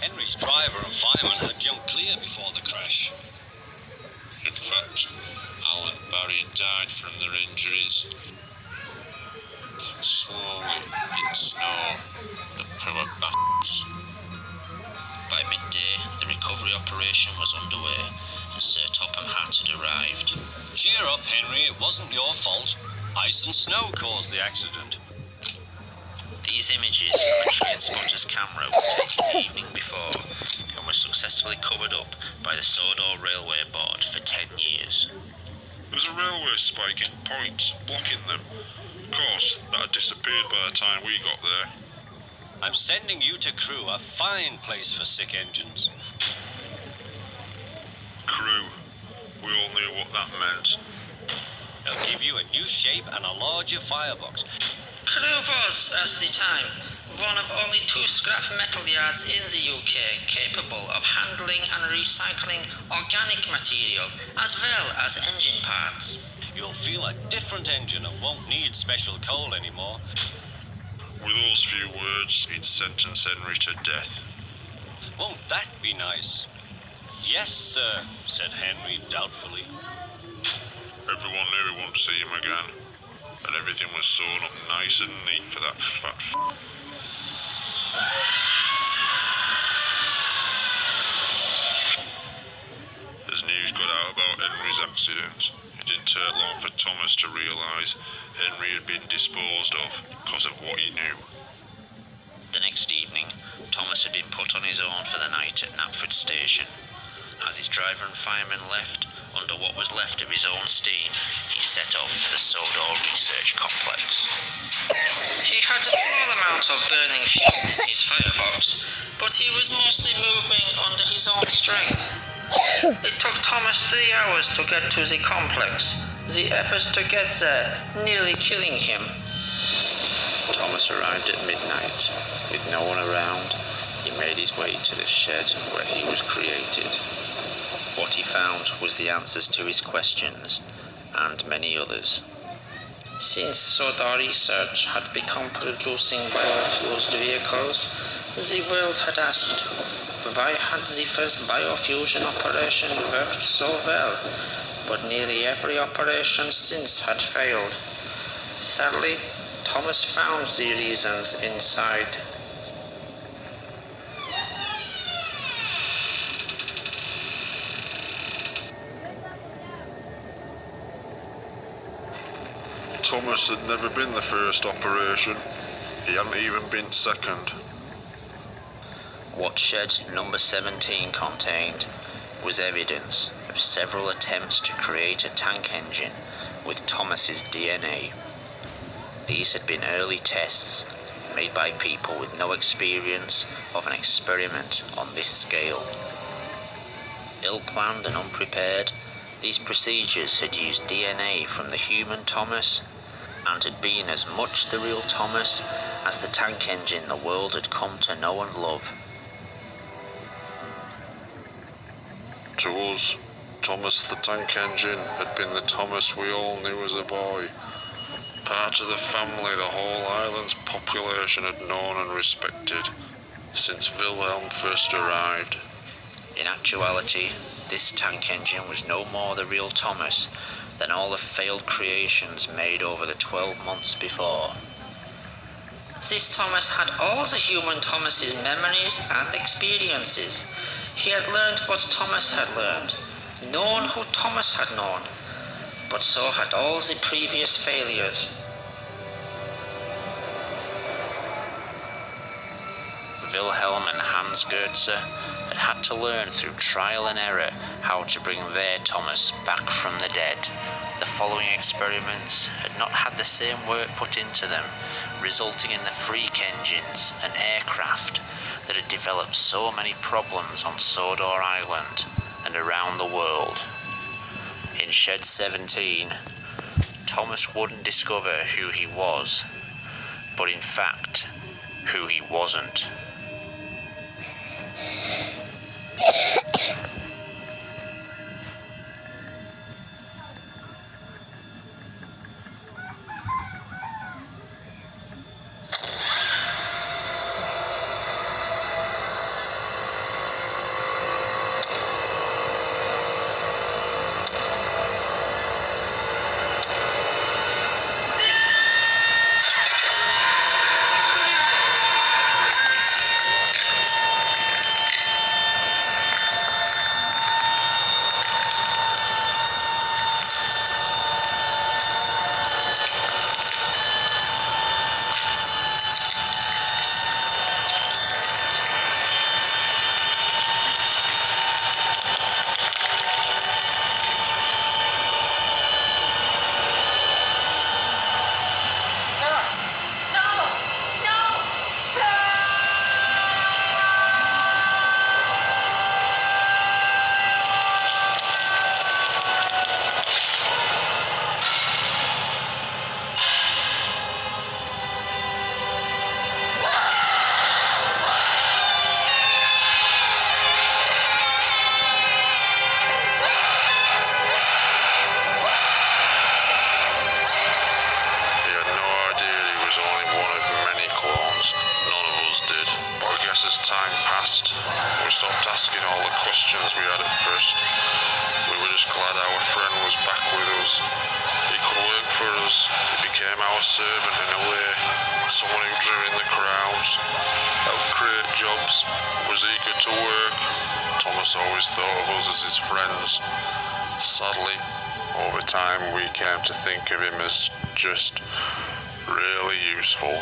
Henry's driver and fireman had jumped clear before the crash. In fact, Al and Barry died from their injuries. Slowly, in snow, the poor bastards. By midday, the recovery operation was underway, and Sir Topham Hatt had arrived. Cheer up, Henry, it wasn't your fault. Ice and snow caused the accident. These images from a train spotter's camera were taken the evening before and were successfully covered up by the Sodor Railway Board for 10 years. There was a railway spike in points blocking them. Of course, that had disappeared by the time we got there. I'm sending you to Crewe, a fine place for sick engines. Crew. We all knew what that meant. They'll give you a new shape and a larger firebox. Crewe was, at the time, one of only 2 scrap metal yards in the UK capable of handling and recycling organic material as well as engine parts. You'll feel a different engine and won't need special coal anymore. With those few words, he'd sentence Henry to death. Won't that be nice? Yes, sir, said Henry doubtfully. Everyone knew we wouldn't see him again, and everything was sewn up nice and neat for that fat As news got out about Henry's accident, it didn't take long for Thomas to realise Henry had been disposed of because of what he knew. The next evening, Thomas had been put on his own for the night at Knapford Station. As his driver and fireman left, under what was left of his own steam, he set off to the Sodor Research Complex. He had a small amount of burning fuel in his firebox, but he was mostly moving under his own strength. It took Thomas 3 hours to get to the complex, the effort to get there nearly killing him. Thomas arrived at midnight. With no one around, he made his way to the shed where he was created. What he found was the answers to his questions, and many others. Since Sodor Research had begun producing biofused vehicles, the world had asked, why had the first biofusion operation worked so well, but nearly every operation since had failed? Sadly, Thomas found the reasons inside. Thomas had never been the first operation. He hadn't even been second. What shed number 17 contained was evidence of several attempts to create a tank engine with Thomas's DNA. These had been early tests made by people with no experience of an experiment on this scale. Ill-planned and unprepared, these procedures had used DNA from the human Thomas and had been as much the real Thomas as the tank engine the world had come to know and love. To us, Thomas the Tank Engine had been the Thomas we all knew as a boy. Part of the family the whole island's population had known and respected since Wilhelm first arrived. In actuality, this tank engine was no more the real Thomas than all the failed creations made over the 12 months before. This Thomas had all the human Thomas's memories and experiences. He had learned what Thomas had learned, known who Thomas had known, but so had all the previous failures. Wilhelm and Hans Goetze had to learn through trial and error how to bring their Thomas back from the dead. The following experiments had not had the same work put into them, resulting in the freak engines and aircraft that had developed so many problems on Sodor Island and around the world. In Shed 17, Thomas wouldn't discover who he was, but in fact, who he wasn't. passed, we stopped asking all the questions we had at first. We were just glad our friend was back with us. He could work for us. He became our servant in a way. Someone who drew in the crowds, helped create jobs, was eager to work. Thomas always thought of us as his friends. Sadly, over time we came to think of him as just really useful.